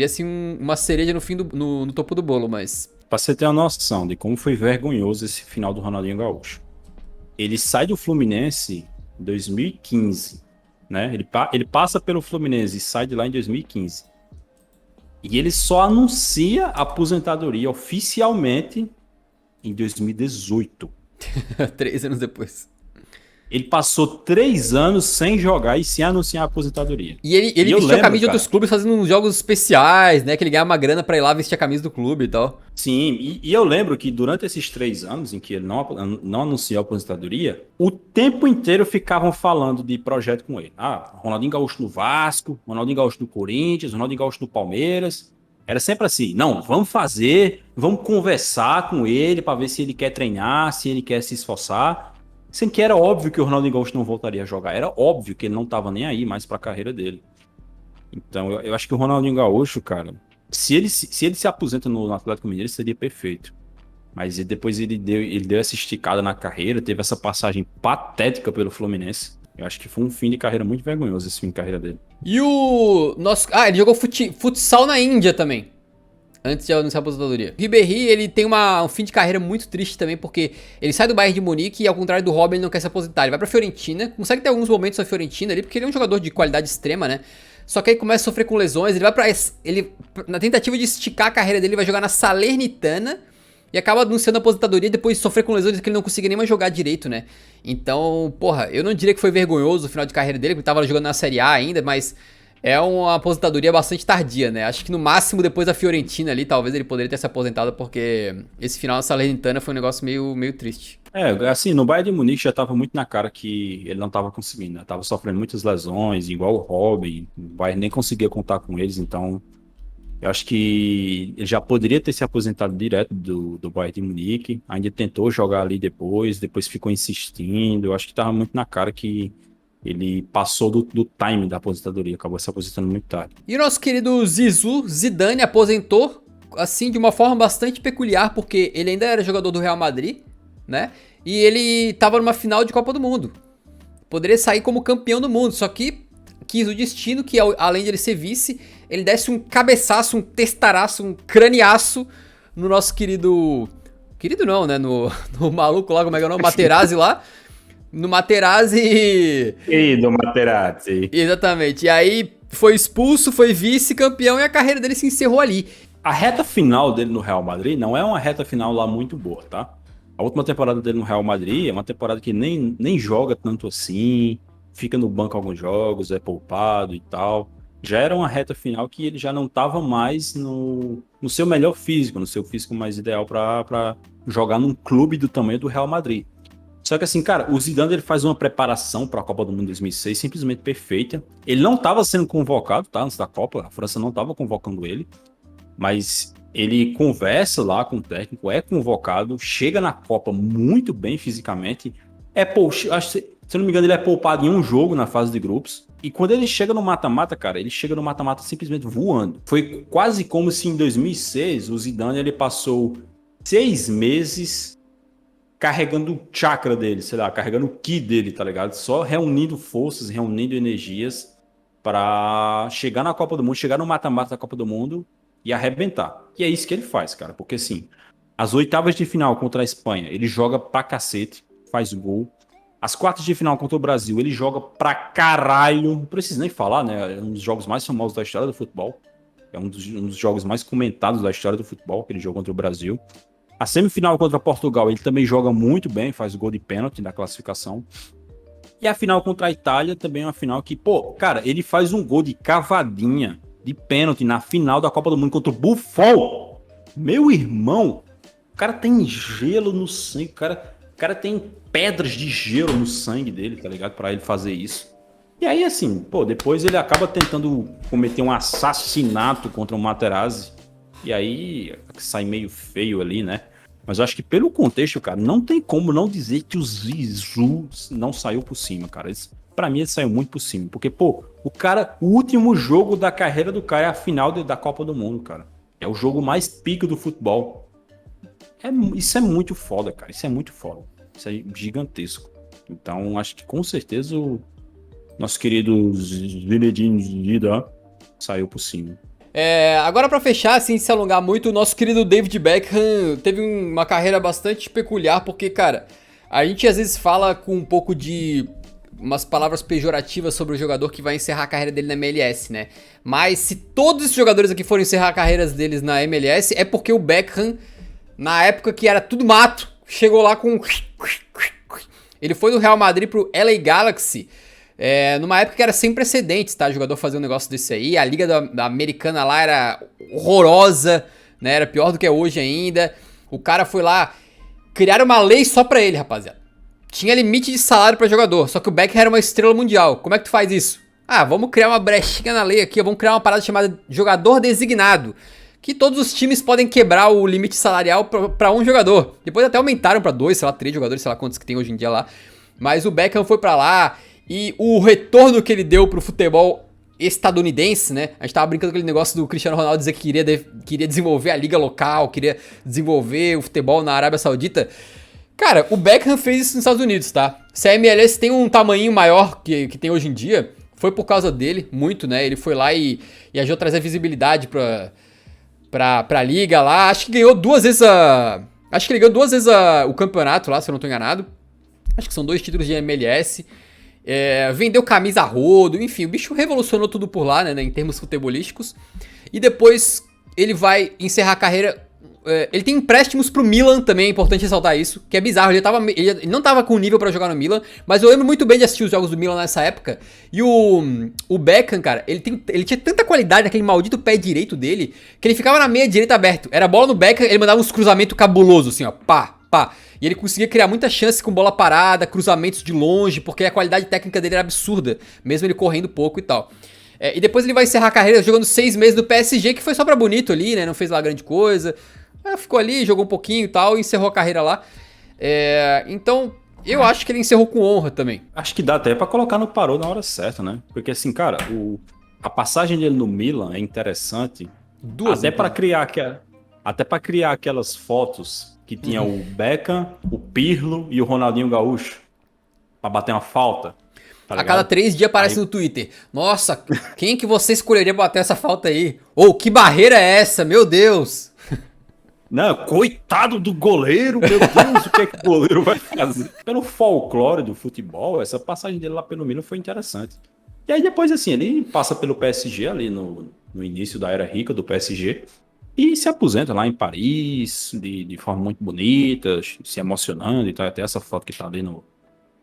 assim uma cereja no topo do bolo, mas... Pra você ter uma noção de como foi vergonhoso esse final do Ronaldinho Gaúcho. Ele sai do Fluminense em 2015, né? Ele passa pelo Fluminense e sai de lá em 2015. E ele só anuncia a aposentadoria oficialmente em 2018. 3 anos depois. Ele passou 3 anos sem jogar e sem anunciar a aposentadoria. E ele vestiu a camisa de outros clubes fazendo uns jogos especiais, né? Que ele ganhava uma grana pra ir lá vestir a camisa do clube e tal. Sim, e eu lembro que durante esses 3 anos em que ele não anunciou a aposentadoria, o tempo inteiro ficavam falando de projeto com ele. Ah, Ronaldinho Gaúcho no Vasco, Ronaldinho Gaúcho no Corinthians, Ronaldinho Gaúcho no Palmeiras. Era sempre assim, não, vamos conversar com ele para ver se ele quer treinar, se ele quer se esforçar. Sendo que era óbvio que o Ronaldinho Gaúcho não voltaria a jogar. Era óbvio que ele não estava nem aí mais para a carreira dele. Então, eu acho que o Ronaldinho Gaúcho, cara, se ele se aposenta no Atlético Mineiro, seria perfeito. Mas depois ele deu essa esticada na carreira, teve essa passagem patética pelo Fluminense. Eu acho que foi um fim de carreira muito vergonhoso esse fim de carreira dele. E o nosso... Ah, ele jogou futsal na Índia também. Antes de anunciar a aposentadoria. O Ribéry, ele tem um fim de carreira muito triste também, porque ele sai do Bayern de Munique e, ao contrário do Robin, ele não quer se aposentar. Ele vai pra Fiorentina, consegue ter alguns momentos na Fiorentina ali, porque ele é um jogador de qualidade extrema, né? Só que aí começa a sofrer com lesões, na tentativa de esticar a carreira dele, ele vai jogar na Salernitana e acaba anunciando a aposentadoria e depois de sofrer com lesões que ele não conseguia nem mais jogar direito, né? Então, porra, eu não diria que foi vergonhoso o final de carreira dele, porque ele tava jogando na Série A ainda, mas... É uma aposentadoria bastante tardia, né? Acho que no máximo depois da Fiorentina ali, talvez ele poderia ter se aposentado, porque esse final na Salernitana foi um negócio meio triste. Assim, no Bayern de Munique já tava muito na cara que ele não tava conseguindo, né? Tava sofrendo muitas lesões, igual o Robin, o Bayern nem conseguia contar com eles, então eu acho que ele já poderia ter se aposentado direto do Bayern de Munique, ainda tentou jogar ali depois ficou insistindo, eu acho que tava muito na cara que ele passou do time da aposentadoria, acabou se aposentando muito tarde. E o nosso querido Zidane aposentou, assim, de uma forma bastante peculiar, porque ele ainda era jogador do Real Madrid, né? E ele tava numa final de Copa do Mundo. Poderia sair como campeão do mundo, só que quis o destino que, além de ele ser vice, ele desse um cabeçaço, um testaraço, um craniaço no nosso querido... Querido não, né? No maluco lá, como é que é o nome? Materazzi lá. No Materazzi... E do Materazzi. Exatamente. E aí foi expulso, foi vice-campeão e a carreira dele se encerrou ali. A reta final dele no Real Madrid não é uma reta final lá muito boa, tá? A última temporada dele no Real Madrid é uma temporada que nem joga tanto assim, fica no banco alguns jogos, é poupado e tal. Já era uma reta final que ele já não estava mais no seu melhor físico, no seu físico mais ideal para jogar num clube do tamanho do Real Madrid. Só que assim, cara, o Zidane ele faz uma preparação para a Copa do Mundo 2006 simplesmente perfeita. Ele não estava sendo convocado, tá? Antes da Copa, a França não estava convocando ele. Mas ele conversa lá com o técnico, é convocado, chega na Copa muito bem fisicamente. Se eu não me engano, ele é poupado em um jogo na fase de grupos. E quando ele chega no mata-mata, cara, ele chega no mata-mata simplesmente voando. Foi quase como se em 2006 o Zidane ele passou 6 meses carregando o chakra dele, sei lá, carregando o ki dele, tá ligado? Só reunindo forças, reunindo energias para chegar na Copa do Mundo, chegar no mata-mata da Copa do Mundo e arrebentar. E é isso que ele faz, cara, porque assim, as oitavas de final contra a Espanha, ele joga pra cacete, faz gol. As quartas de final contra o Brasil, ele joga pra caralho, não preciso nem falar, né? É um dos jogos mais famosos da história do futebol. É um dos jogos mais comentados da história do futebol, aquele jogo contra o Brasil. A semifinal contra Portugal, ele também joga muito bem, faz gol de pênalti na classificação. E a final contra a Itália também é uma final que, pô, cara, ele faz um gol de cavadinha, de pênalti na final da Copa do Mundo contra o Buffon. Meu irmão, o cara tem gelo no sangue, o cara tem pedras de gelo no sangue dele, tá ligado? Pra ele fazer isso. E aí, assim, pô, depois ele acaba tentando cometer um assassinato contra o Materazzi. E aí sai meio feio ali, né? Mas eu acho que pelo contexto, cara, não tem como não dizer que o Zizou não saiu por cima, cara. Pra mim, ele saiu muito por cima. Porque, pô, o último jogo da carreira do cara é a final da Copa do Mundo, cara. É o jogo mais pico do futebol. Isso é muito foda, cara. Isso é muito foda. Isso é gigantesco. Então, acho que com certeza o nosso querido Zinedine Zidane saiu por cima. Agora pra fechar, assim, se alongar muito, o nosso querido David Beckham teve uma carreira bastante peculiar, porque, cara, a gente às vezes fala com um pouco de umas palavras pejorativas sobre o jogador que vai encerrar a carreira dele na MLS, né? Mas se todos esses jogadores aqui forem encerrar carreiras deles na MLS, é porque o Beckham, na época que era tudo mato, chegou lá com... Ele foi do Real Madrid pro LA Galaxy, numa época que era sem precedentes, tá? O jogador fazia um negócio desse aí. A liga da americana lá era horrorosa, né? Era pior do que é hoje ainda. O cara foi lá, criaram uma lei só pra ele, rapaziada. Tinha limite de salário pra jogador, só que o Beckham era uma estrela mundial. Como é que tu faz isso? Vamos criar uma brechinha na lei aqui, vamos criar uma parada chamada jogador designado, que todos os times podem quebrar o limite salarial pra um jogador. Depois até aumentaram pra 2, sei lá, 3 jogadores, sei lá quantos que tem hoje em dia lá. Mas o Beckham foi pra lá e o retorno que ele deu pro futebol estadunidense, né? A gente tava brincando com aquele negócio do Cristiano Ronaldo dizer que queria desenvolver a liga local, queria desenvolver o futebol na Arábia Saudita. Cara, o Beckham fez isso nos Estados Unidos, tá? Se a MLS tem um tamanho maior que tem hoje em dia, foi por causa dele, muito, né? Ele foi lá e ajudou a trazer visibilidade pra liga lá. Acho que ganhou 2 vezes Acho que ele ganhou 2 vezes o campeonato lá, se eu não tô enganado. Acho que são 2 títulos de MLS. Vendeu camisa a rodo, enfim, o bicho revolucionou tudo por lá, né, em termos futebolísticos. E depois ele vai encerrar a carreira. Ele tem empréstimos pro Milan também, é importante ressaltar isso, que é bizarro. Ele não tava com nível pra jogar no Milan, mas eu lembro muito bem de assistir os jogos do Milan nessa época. E o Beckham, cara, ele tinha tanta qualidade naquele maldito pé direito dele, que ele ficava na meia direita aberto. Era bola no Beckham, ele mandava uns cruzamentos cabulosos, assim, ó, pá, pá. E ele conseguia criar muita chance com bola parada, cruzamentos de longe, porque a qualidade técnica dele era absurda, mesmo ele correndo pouco e tal. E depois ele vai encerrar a carreira jogando 6 meses no PSG, que foi só pra bonito ali, né, não fez lá grande coisa. Ficou ali, jogou um pouquinho e tal, e encerrou a carreira lá. Então, eu acho que ele encerrou com honra também. Acho que dá até pra colocar no parou na hora certa, né? Porque assim, cara, a passagem dele no Milan é interessante. Até pra criar aquelas fotos que tinha o Beckham, o Pirlo e o Ronaldinho Gaúcho. Pra bater uma falta. Tá a cada 3 dias aparece no Twitter. Nossa, quem que você escolheria pra bater essa falta aí? Ou que barreira é essa? Meu Deus! Não, coitado do goleiro, meu Deus, o que é que o goleiro vai fazer? Pelo folclore do futebol, essa passagem dele lá pelo Milan foi interessante. E aí depois, assim, ele passa pelo PSG ali no início da era rica do PSG e se aposenta lá em Paris, de forma muito bonita, se emocionando e tal. Até essa foto que tá ali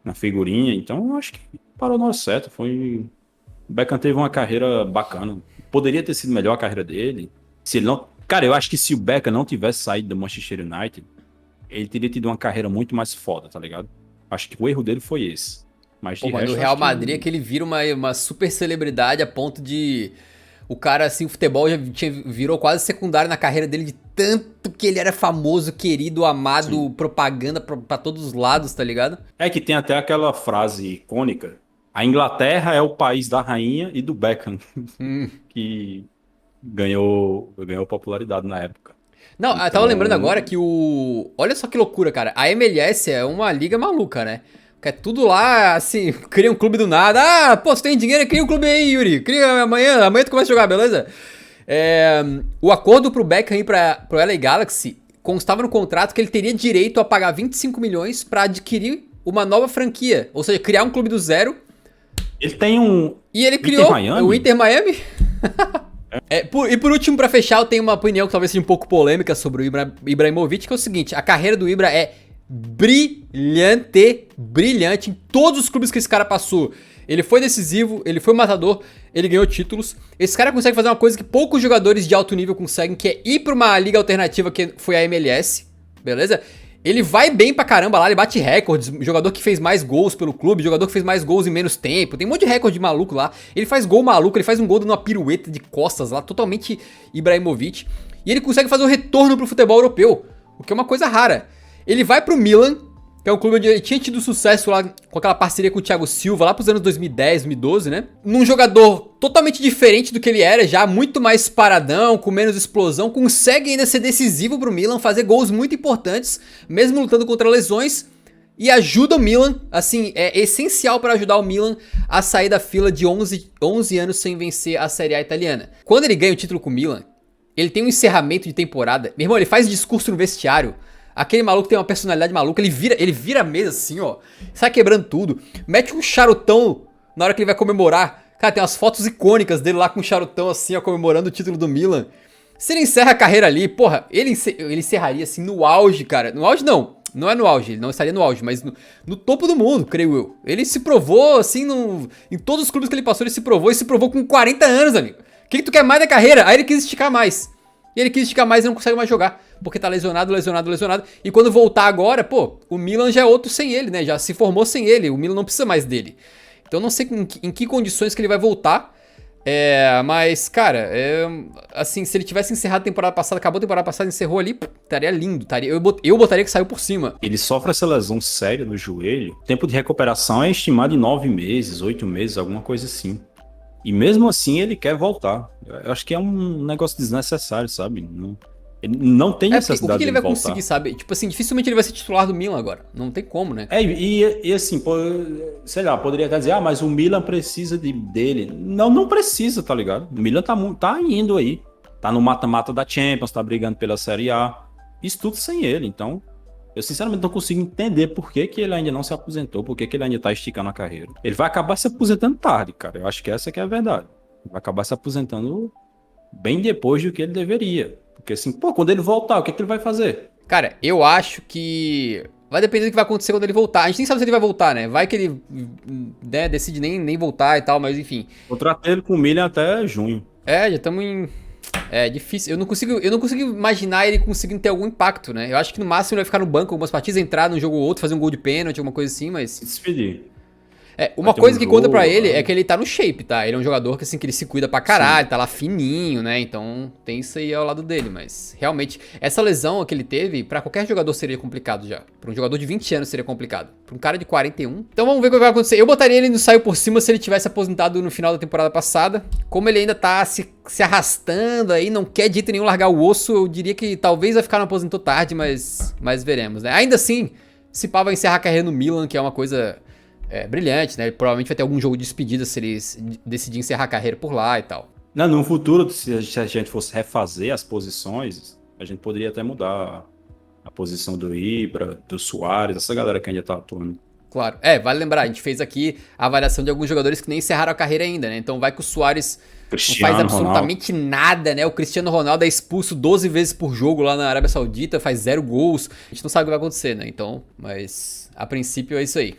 na figurinha. Então, eu acho que parou na hora certa. O Beckham teve uma carreira bacana. Poderia ter sido melhor a carreira dele, se ele não... Cara, eu acho que se o Beckham não tivesse saído do Manchester United, ele teria tido uma carreira muito mais foda, tá ligado? Acho que o erro dele foi esse. Mas no Real Madrid é que ele vira uma super celebridade a ponto de... O cara, assim, o futebol já virou quase secundário na carreira dele, de tanto que ele era famoso, querido, amado, sim, propaganda pra todos os lados, tá ligado? É que tem até aquela frase icônica: a Inglaterra é o país da rainha e do Beckham, que... ganhou popularidade na época. Não, então... eu tava lembrando agora que olha só que loucura, cara. A MLS é uma liga maluca, né? Que é tudo lá, assim, cria um clube do nada. Pô, você tem dinheiro, cria um clube aí, Yuri. Cria amanhã tu começa a jogar, beleza? O acordo pro Beckham ir pro LA Galaxy constava no contrato que ele teria direito a pagar 25 milhões pra adquirir uma nova franquia. Ou seja, criar um clube do zero. Ele tem um... E ele criou o Inter Miami. E por último, pra fechar, eu tenho uma opinião que talvez seja um pouco polêmica sobre o Ibrahimovic, que é o seguinte: a carreira do Ibra é brilhante, brilhante em todos os clubes que esse cara passou. Ele foi decisivo, ele foi matador, ele ganhou títulos. Esse cara consegue fazer uma coisa que poucos jogadores de alto nível conseguem, que é ir pra uma liga alternativa que foi a MLS, beleza? Ele vai bem pra caramba lá, ele bate recordes, jogador que fez mais gols pelo clube, jogador que fez mais gols em menos tempo, tem um monte de recorde maluco lá. Ele faz gol maluco, ele faz um gol dando uma pirueta de costas lá, totalmente Ibrahimovic. E ele consegue fazer um retorno pro futebol europeu, o que é uma coisa rara. Ele vai pro Milan, que é um clube onde ele tinha tido sucesso lá com aquela parceria com o Thiago Silva, lá pros anos 2010, 2012, né? Num jogador totalmente diferente do que ele era, já muito mais paradão, com menos explosão, consegue ainda ser decisivo pro Milan, fazer gols muito importantes, mesmo lutando contra lesões, e ajuda o Milan, assim, é essencial para ajudar o Milan a sair da fila de 11 anos sem vencer a Série A italiana. Quando ele ganha o título com o Milan, ele tem um encerramento de temporada, meu irmão, ele faz discurso no vestiário. Aquele maluco tem uma personalidade maluca, ele vira a mesa assim, ó, sai quebrando tudo, mete um charutão na hora que ele vai comemorar. Cara, tem umas fotos icônicas dele lá com um charutão assim, ó, comemorando o título do Milan. Se ele encerra a carreira ali, porra, ele encerraria assim no auge, cara. No auge não é no auge, ele não estaria no auge, mas no topo do mundo, creio eu. Ele se provou assim, em todos os clubes que ele passou, ele se provou e se provou com 40 anos, amigo. O que tu quer mais da carreira? Aí ele quis esticar mais. E ele quis esticar mais e não consegue mais jogar, porque tá lesionado. E quando voltar agora, pô, o Milan já é outro sem ele, né? Já se formou sem ele, o Milan não precisa mais dele. Então eu não sei em que condições que ele vai voltar. Mas, cara, assim, se ele tivesse encerrado a temporada passada, acabou a temporada passada, encerrou ali, estaria lindo. Eu botaria que saiu por cima. Ele sofre essa lesão séria no joelho. O tempo de recuperação é estimado em 9 meses, 8 meses, alguma coisa assim. E mesmo assim ele quer voltar. Eu acho que é um negócio desnecessário, sabe? Ele não tem necessidade o que ele vai voltar. conseguir, sabe? Tipo assim, dificilmente ele vai ser titular do Milan agora. Não tem como, né? E assim, sei lá, poderia até dizer, mas o Milan precisa dele. Não precisa, tá ligado? O Milan tá indo aí. Tá no mata-mata da Champions, tá brigando pela Série A. Isso tudo sem ele, então... Eu sinceramente não consigo entender por que ele ainda não se aposentou, por que ele ainda tá esticando a carreira. Ele vai acabar se aposentando tarde, cara. Eu acho que essa que é a verdade. Ele vai acabar se aposentando bem depois do que ele deveria. Porque assim, pô, quando ele voltar, o que ele vai fazer? Cara, eu acho que vai depender do que vai acontecer quando ele voltar. A gente nem sabe se ele vai voltar, né? Vai que ele decide nem voltar e tal, mas enfim. Contratei ele com o Milan até junho. Já estamos em... É difícil, eu não consigo imaginar ele conseguindo ter algum impacto, né? Eu acho que no máximo ele vai ficar no banco algumas partidas, entrar num jogo ou outro, fazer um gol de pênalti, alguma coisa assim, mas... Se despedir. Uma coisa que conta pra ele é que ele tá no shape, tá? Ele é um jogador que, assim, que ele se cuida pra caralho, tá lá fininho, né? Então tem isso aí ao lado dele, mas realmente, essa lesão que ele teve, pra qualquer jogador seria complicado já. Pra um jogador de 20 anos seria complicado. Pra um cara de 41. Então vamos ver o que vai acontecer. Eu botaria ele no saio por cima se ele tivesse aposentado no final da temporada passada. Como ele ainda tá se arrastando aí, não quer de jeito nenhum largar o osso, eu diria que talvez vai ficar no aposentou tarde, mas veremos, né? Ainda assim, se pá vai encerrar a carreira no Milan, que é uma coisa... brilhante, né? Ele provavelmente vai ter algum jogo de despedida se ele decidir encerrar a carreira por lá e tal. Não, no futuro, se a gente fosse refazer as posições, a gente poderia até mudar a posição do Ibra, do Suárez, essa galera que ainda tá atuando. Claro. Vale lembrar, a gente fez aqui a avaliação de alguns jogadores que nem encerraram a carreira ainda, né? Então vai que o Suárez não faz absolutamente nada, né? O Cristiano Ronaldo é expulso 12 vezes por jogo lá na Arábia Saudita, faz 0 gols. A gente não sabe o que vai acontecer, né? Então, mas a princípio é isso aí.